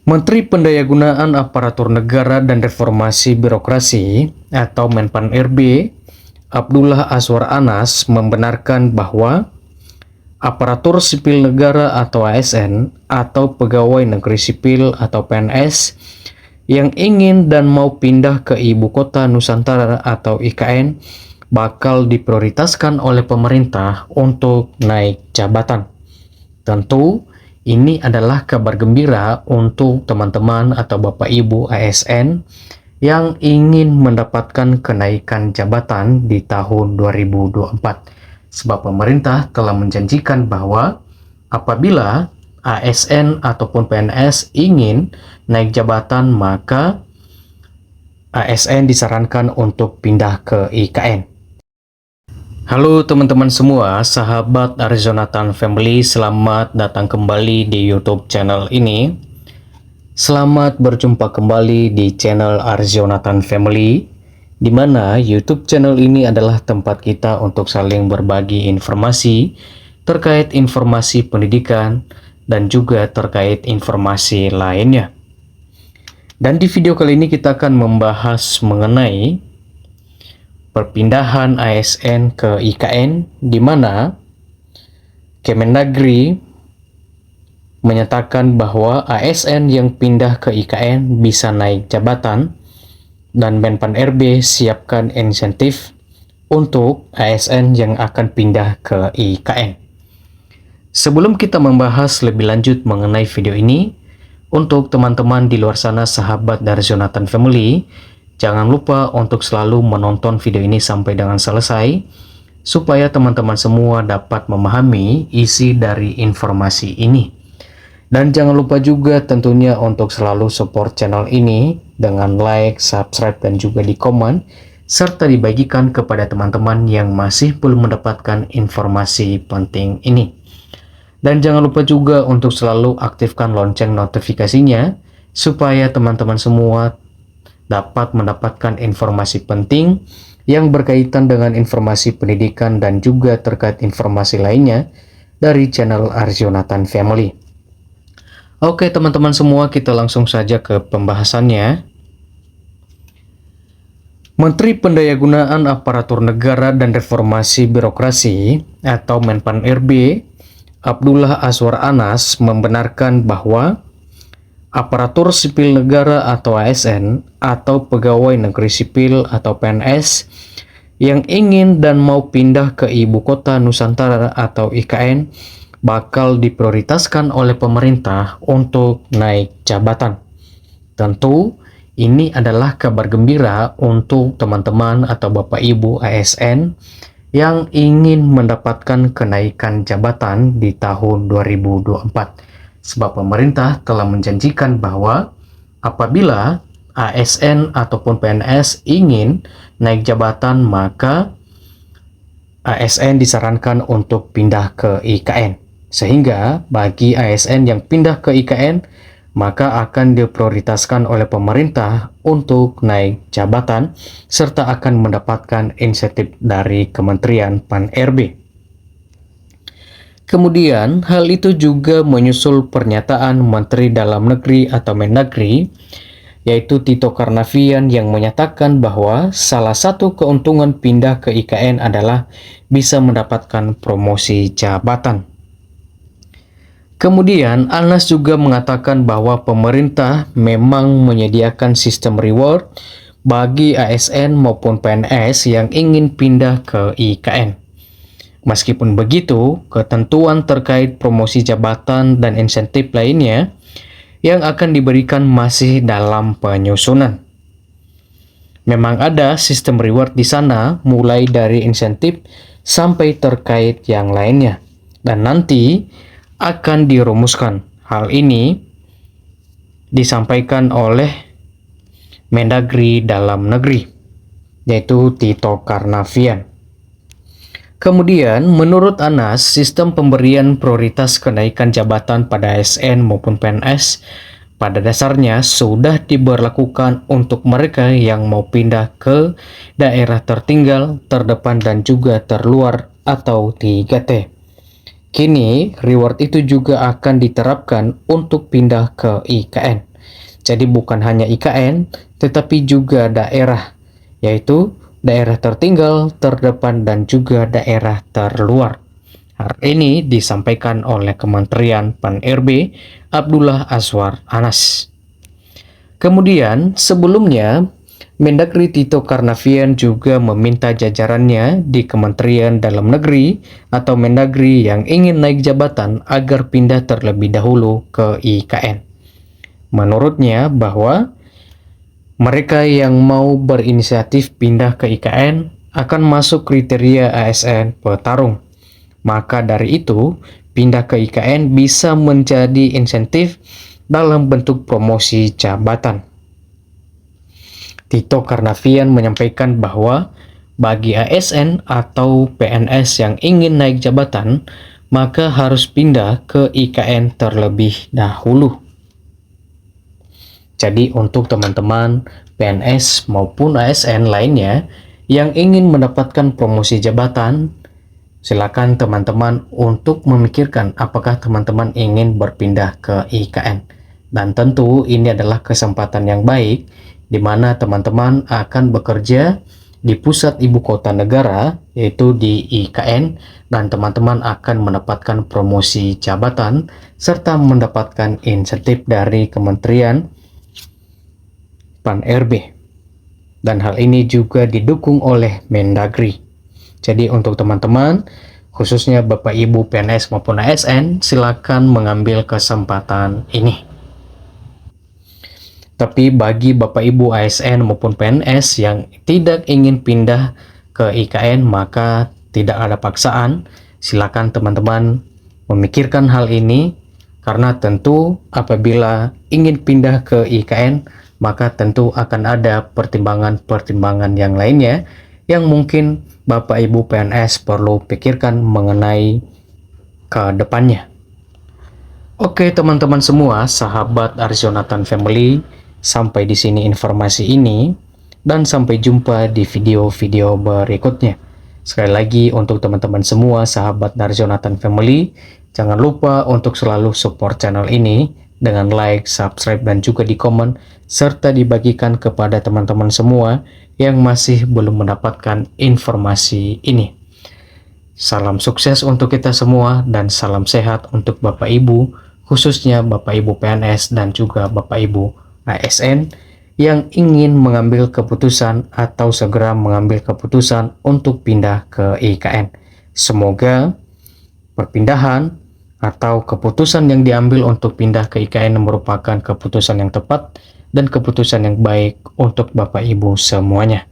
Menteri Pendayagunaan Aparatur Negara dan Reformasi Birokrasi atau Menpan RB, Abdullah Azwar Anas membenarkan bahwa aparatur sipil negara atau ASN atau pegawai negeri sipil atau PNS yang ingin dan mau pindah ke Ibu Kota Nusantara atau IKN bakal diprioritaskan oleh pemerintah untuk naik jabatan. Tentu ini adalah kabar gembira untuk teman-teman atau Bapak Ibu ASN yang ingin mendapatkan kenaikan jabatan di tahun 2024. Sebab pemerintah telah menjanjikan bahwa apabila ASN ataupun PNS ingin naik jabatan, maka ASN disarankan untuk pindah ke IKN. Halo teman-teman semua, sahabat Arzonatan Family, selamat datang kembali di YouTube channel ini. Selamat berjumpa kembali di channel Arzonatan Family, di mana YouTube channel ini adalah tempat kita untuk saling berbagi informasi terkait informasi pendidikan dan juga terkait informasi lainnya. Dan di video kali ini kita akan membahas mengenai perpindahan ASN ke IKN, di mana Kemendagri menyatakan bahwa ASN yang pindah ke IKN bisa naik jabatan, dan Menpan RB siapkan insentif untuk ASN yang akan pindah ke IKN. Sebelum kita membahas lebih lanjut mengenai video ini, untuk teman-teman di luar sana, sahabat dari Arzonatan Family, jangan lupa untuk selalu menonton video ini sampai dengan selesai, supaya teman-teman semua dapat memahami isi dari informasi ini. Dan jangan lupa juga tentunya untuk selalu support channel ini dengan like, subscribe, dan juga di komen, serta dibagikan kepada teman-teman yang masih belum mendapatkan informasi penting ini. Dan jangan lupa juga untuk selalu aktifkan lonceng notifikasinya, supaya teman-teman semua dapat mendapatkan informasi penting yang berkaitan dengan informasi pendidikan dan juga terkait informasi lainnya dari channel Arzonatan Family. Oke teman-teman semua, kita langsung saja ke pembahasannya. Menteri Pendayagunaan Aparatur Negara dan Reformasi Birokrasi atau Menpan RB, Abdullah Azwar Anas membenarkan bahwa aparatur sipil negara atau ASN atau pegawai negeri sipil atau PNS yang ingin dan mau pindah ke Ibu Kota Nusantara atau IKN bakal diprioritaskan oleh pemerintah untuk naik jabatan. Tentu ini adalah kabar gembira untuk teman-teman atau Bapak Ibu ASN yang ingin mendapatkan kenaikan jabatan di tahun 2024. Sebab pemerintah telah menjanjikan bahwa apabila ASN ataupun PNS ingin naik jabatan, maka ASN disarankan untuk pindah ke IKN. Sehingga bagi ASN yang pindah ke IKN, maka akan diprioritaskan oleh pemerintah untuk naik jabatan, serta akan mendapatkan insentif dari Kementerian Pan RB. Kemudian, hal itu juga menyusul pernyataan Menteri Dalam Negeri atau Mendagri, yaitu Tito Karnavian, yang menyatakan bahwa salah satu keuntungan pindah ke IKN adalah bisa mendapatkan promosi jabatan. Kemudian, Anas juga mengatakan bahwa pemerintah memang menyediakan sistem reward bagi ASN maupun PNS yang ingin pindah ke IKN. Meskipun begitu, ketentuan terkait promosi jabatan dan insentif lainnya yang akan diberikan masih dalam penyusunan. Memang ada sistem reward di sana, mulai dari insentif sampai terkait yang lainnya, dan nanti akan dirumuskan. Hal ini disampaikan oleh Mendagri Dalam Negeri, yaitu Tito Karnavian. Kemudian, menurut Anas, sistem pemberian prioritas kenaikan jabatan pada ASN maupun PNS pada dasarnya sudah diberlakukan untuk mereka yang mau pindah ke daerah tertinggal, terdepan, dan juga terluar atau 3T. Kini, reward itu juga akan diterapkan untuk pindah ke IKN. Jadi bukan hanya IKN, tetapi juga daerah, yaitu daerah tertinggal, terdepan, dan juga daerah terluar. Hal ini disampaikan oleh Kementerian Pan-RB Abdullah Azwar Anas. Kemudian, sebelumnya, Mendagri Tito Karnavian juga meminta jajarannya di Kementerian Dalam Negeri atau Mendagri yang ingin naik jabatan agar pindah terlebih dahulu ke IKN. Menurutnya bahwa mereka yang mau berinisiatif pindah ke IKN akan masuk kriteria ASN petarung. Maka dari itu, pindah ke IKN bisa menjadi insentif dalam bentuk promosi jabatan. Tito Karnavian menyampaikan bahwa bagi ASN atau PNS yang ingin naik jabatan, maka harus pindah ke IKN terlebih dahulu. Jadi untuk teman-teman PNS maupun ASN lainnya yang ingin mendapatkan promosi jabatan, silakan teman-teman untuk memikirkan apakah teman-teman ingin berpindah ke IKN. Dan tentu ini adalah kesempatan yang baik di mana teman-teman akan bekerja di pusat ibu kota negara, yaitu di IKN, dan teman-teman akan mendapatkan promosi jabatan serta mendapatkan insentif dari Kementerian Pan-RB. Dan hal ini juga didukung oleh Mendagri. Jadi untuk teman-teman, khususnya Bapak Ibu PNS maupun ASN, silakan mengambil kesempatan ini. Tapi bagi Bapak Ibu ASN maupun PNS yang tidak ingin pindah ke IKN, maka tidak ada paksaan. Silakan teman-teman memikirkan hal ini, karena tentu apabila ingin pindah ke IKN, maka tentu akan ada pertimbangan-pertimbangan yang lainnya yang mungkin Bapak Ibu PNS perlu pikirkan mengenai ke depannya. Oke teman-teman semua, sahabat Aris Jonathan Family, sampai di sini informasi ini, dan sampai jumpa di video-video berikutnya. Sekali lagi untuk teman-teman semua sahabat dari Jonathan Family, jangan lupa untuk selalu support channel ini dengan like, subscribe, dan juga di komen, serta dibagikan kepada teman-teman semua yang masih belum mendapatkan informasi ini. Salam sukses untuk kita semua dan salam sehat untuk Bapak Ibu, khususnya Bapak Ibu PNS dan juga Bapak Ibu ASN yang ingin mengambil keputusan atau segera mengambil keputusan untuk pindah ke IKN. Semoga perpindahan atau keputusan yang diambil untuk pindah ke IKN merupakan keputusan yang tepat dan keputusan yang baik untuk Bapak Ibu semuanya.